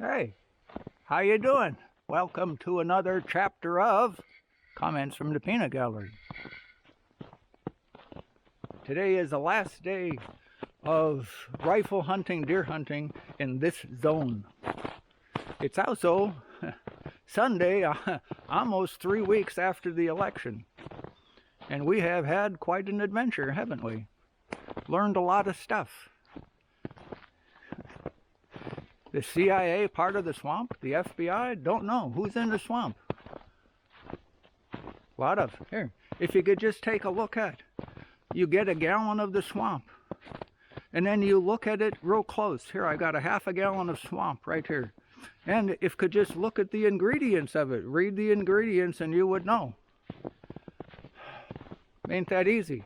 Hey, how you doing? Welcome to another chapter of Comments from the Peanut Gallery. Today is the last day of rifle hunting, deer hunting in this zone. It's also Sunday, almost 3 weeks after the election. And we have had quite an adventure, haven't we? Learned a lot of stuff. The CIA part of the swamp? The FBI? Don't know. Who's in the swamp? A lot of. Here, if you could just take a look at, you get a gallon of the swamp. And then you look at it real close. Here, I got a half a gallon of swamp right here. And if you could just look at the ingredients of it, read the ingredients and you would know. Ain't that easy.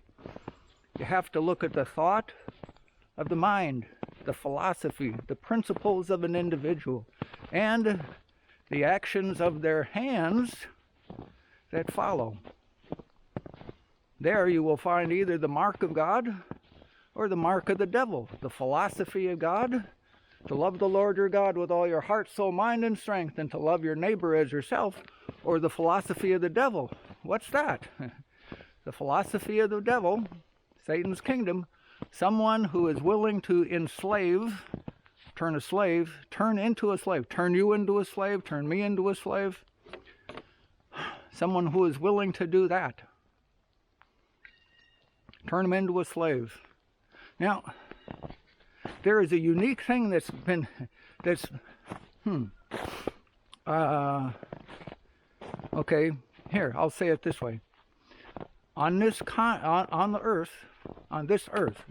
You have to look at the thought of the mind, the philosophy, the principles of an individual, and the actions of their hands that follow. There you will find either the mark of God or the mark of the devil. The philosophy of God, to love the Lord your God with all your heart, soul, mind, and strength, and to love your neighbor as yourself, or the philosophy of the devil. What's that? The philosophy of the devil, Satan's kingdom, someone who is willing to enslave, turn into a slave, turn you into a slave, turn me into a slave. Someone who is willing to do that. Turn him into a slave. Now, there is a unique thing okay, here, I'll say it this way. On this earth,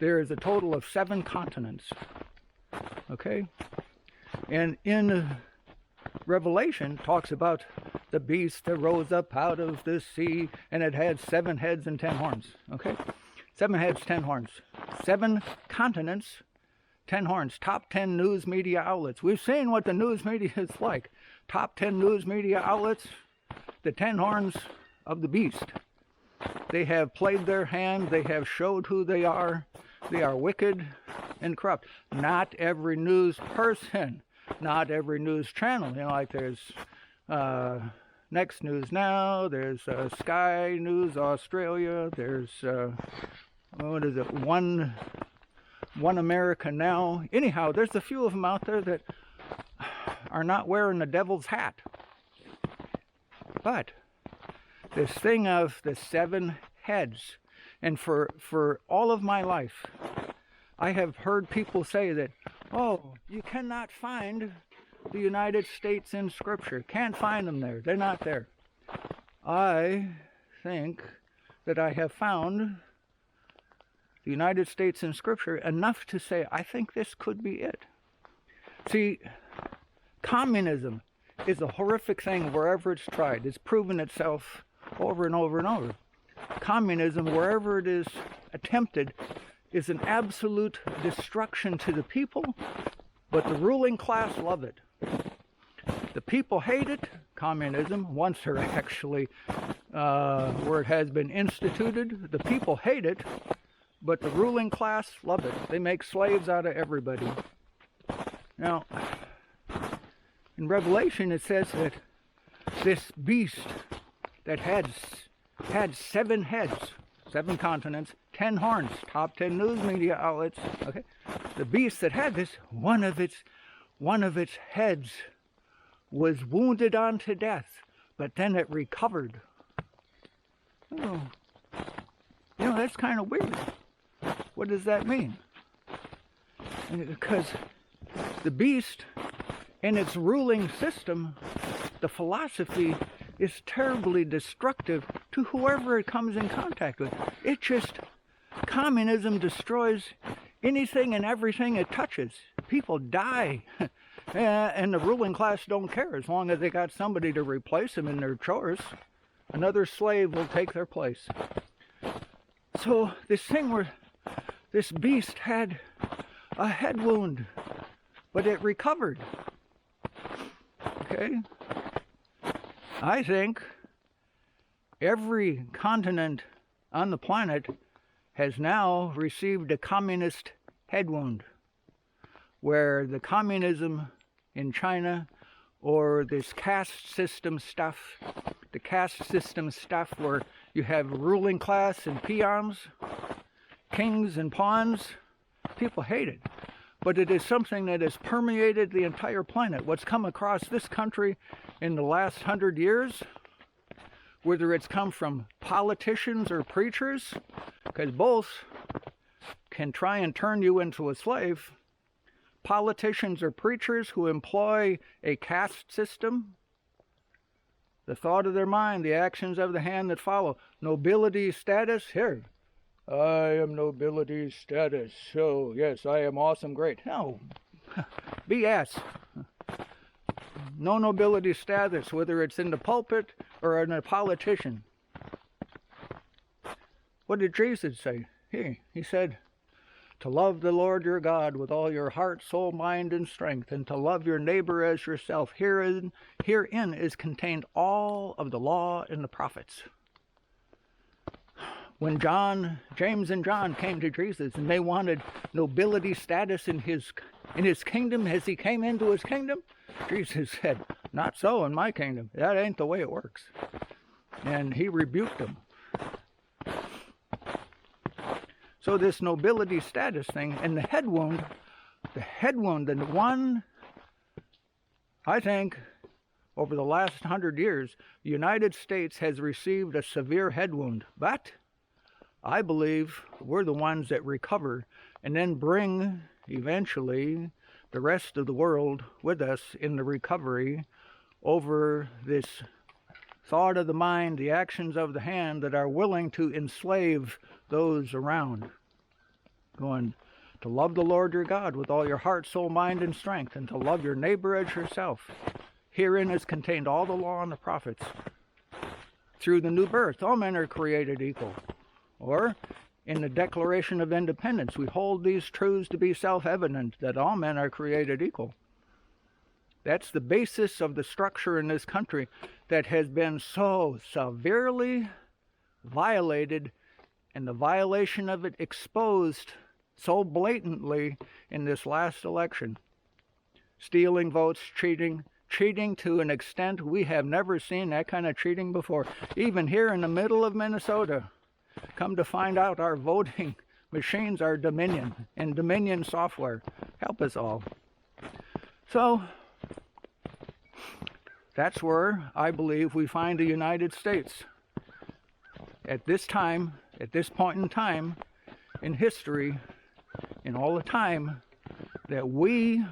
there is a total of 7 continents. Okay? And in Revelation talks about the beast that rose up out of the sea, and it had 7 heads and 10 horns. Okay? 7 heads, 10 horns. 7 continents, 10 horns. Top 10 news media outlets. We've seen what the news media is like. Top 10 news media outlets, the 10 horns of the beast. They have played their hand. They have showed who they are. They are wicked and corrupt. Not every news person, not every news channel. You know, like there's Next News Now, there's Sky News Australia, there's, One America Now. Anyhow, there's a few of them out there that are not wearing the devil's hat. But this thing of the 7 heads, and for all of my life, I have heard people say that, oh, you cannot find the United States in Scripture. Can't find them there. They're not there. I think that I have found the United States in Scripture enough to say, I think this could be it. See, communism is a horrific thing wherever it's tried. It's proven itself over and over and over. Communism, wherever it is attempted, is an absolute destruction to the people, but the ruling class love it. The people hate it, communism, once they're actually where it has been instituted. The people hate it, but the ruling class love it. They make slaves out of everybody. Now, in Revelation it says that this beast that had 7 heads, 7 continents, 10 horns, top 10 news media outlets. Okay, the beast that had this, one of its heads was wounded unto death, but then it recovered. Oh, that's kind of weird. What does that mean? Because the beast and its ruling system, the philosophy, is terribly destructive to whoever it comes in contact with. Communism destroys anything and everything it touches. People die, and the ruling class don't care as long as they got somebody to replace them in their chores. Another slave will take their place. So this thing where this beast had a head wound, but it recovered. Okay? I think every continent on the planet has now received a communist head wound. where the communism in China, or this caste system stuff, the caste system stuff where you have ruling class and peons, kings and pawns, people hate it. But it is something that has permeated the entire planet. What's come across this country in the last 100 years, whether it's come from politicians or preachers, because both can try and turn you into a slave. Politicians or preachers who employ a caste system, the thought of their mind, the actions of the hand that follow. Nobility status, here, I am nobility status, so yes, I am awesome, great. No, BS. No nobility status, whether it's in the pulpit or in a politician. What did Jesus say? He said, to love the Lord your God with all your heart, soul, mind, and strength, and to love your neighbor as yourself. Herein is contained all of the law and the prophets. When James and John came to Jesus and they wanted nobility status in his kingdom as he came into his kingdom, Jesus said, not so in my kingdom. That ain't the way it works. And he rebuked them. So this nobility status thing and the head wound, and the one, I think, over the last 100 years, the United States has received a severe head wound. But I believe we're the ones that recover and then bring, eventually, the rest of the world with us in the recovery over this thought of the mind, the actions of the hand that are willing to enslave those around. Going to love the Lord your God with all your heart, soul, mind, and strength, and to love your neighbor as yourself. Herein is contained all the law and the prophets. Through the new birth, all men are created equal. Or, in the Declaration of Independence, we hold these truths to be self-evident, that all men are created equal. That's the basis of the structure in this country that has been so severely violated, and the violation of it exposed so blatantly in this last election. Stealing votes, cheating to an extent we have never seen that kind of cheating before. Even here in the middle of Minnesota, come to find out our voting machines are Dominion and Dominion software. Help us all. So, that's where I believe we find the United States. At this time, at this point in time in history, in all the time that we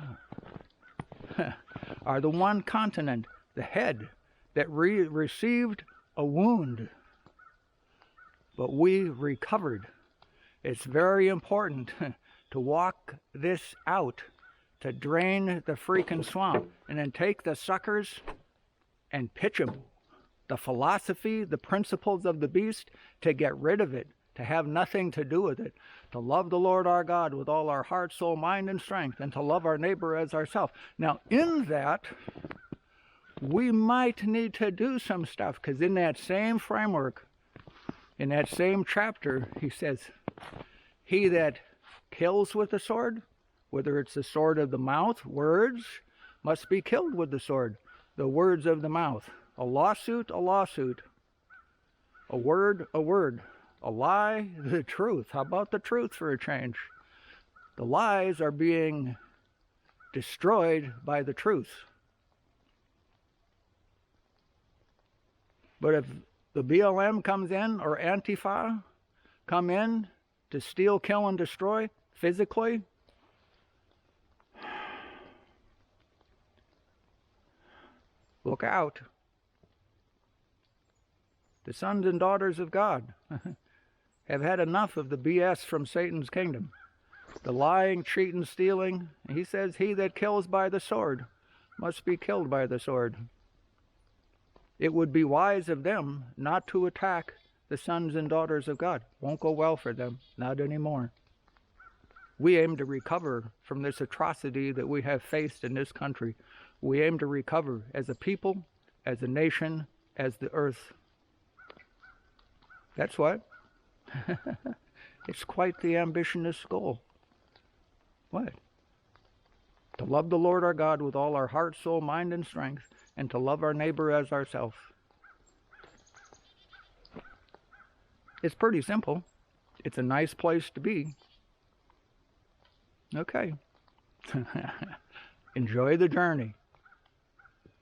are the one continent, the head, that received a wound, but we recovered. It's very important to walk this out, to drain the freaking swamp, and then take the suckers and pitch them. The philosophy, the principles of the beast, to get rid of it, to have nothing to do with it, to love the Lord our God with all our heart, soul, mind, and strength, and to love our neighbor as ourselves. Now, in that, we might need to do some stuff, because in that same framework, in that same chapter, he says, he that kills with the sword, whether it's the sword of the mouth, words, must be killed with the sword, the words of the mouth. A lawsuit, a lawsuit. A word, a word. A lie, the truth. How about the truth for a change? The lies are being destroyed by the truth. But if the BLM comes in, or Antifa come in to steal, kill, and destroy physically, look out. The sons and daughters of God have had enough of the BS from Satan's kingdom. The lying, cheating, stealing. He says, he that kills by the sword must be killed by the sword. It would be wise of them not to attack the sons and daughters of God. Won't go well for them, not anymore. We aim to recover from this atrocity that we have faced in this country. We aim to recover as a people, as a nation, as the earth. That's what? It's quite the ambitious goal. What? To love the Lord our God with all our heart, soul, mind, and strength, and to love our neighbor as ourselves. It's pretty simple. It's a nice place to be. Okay. Enjoy the journey.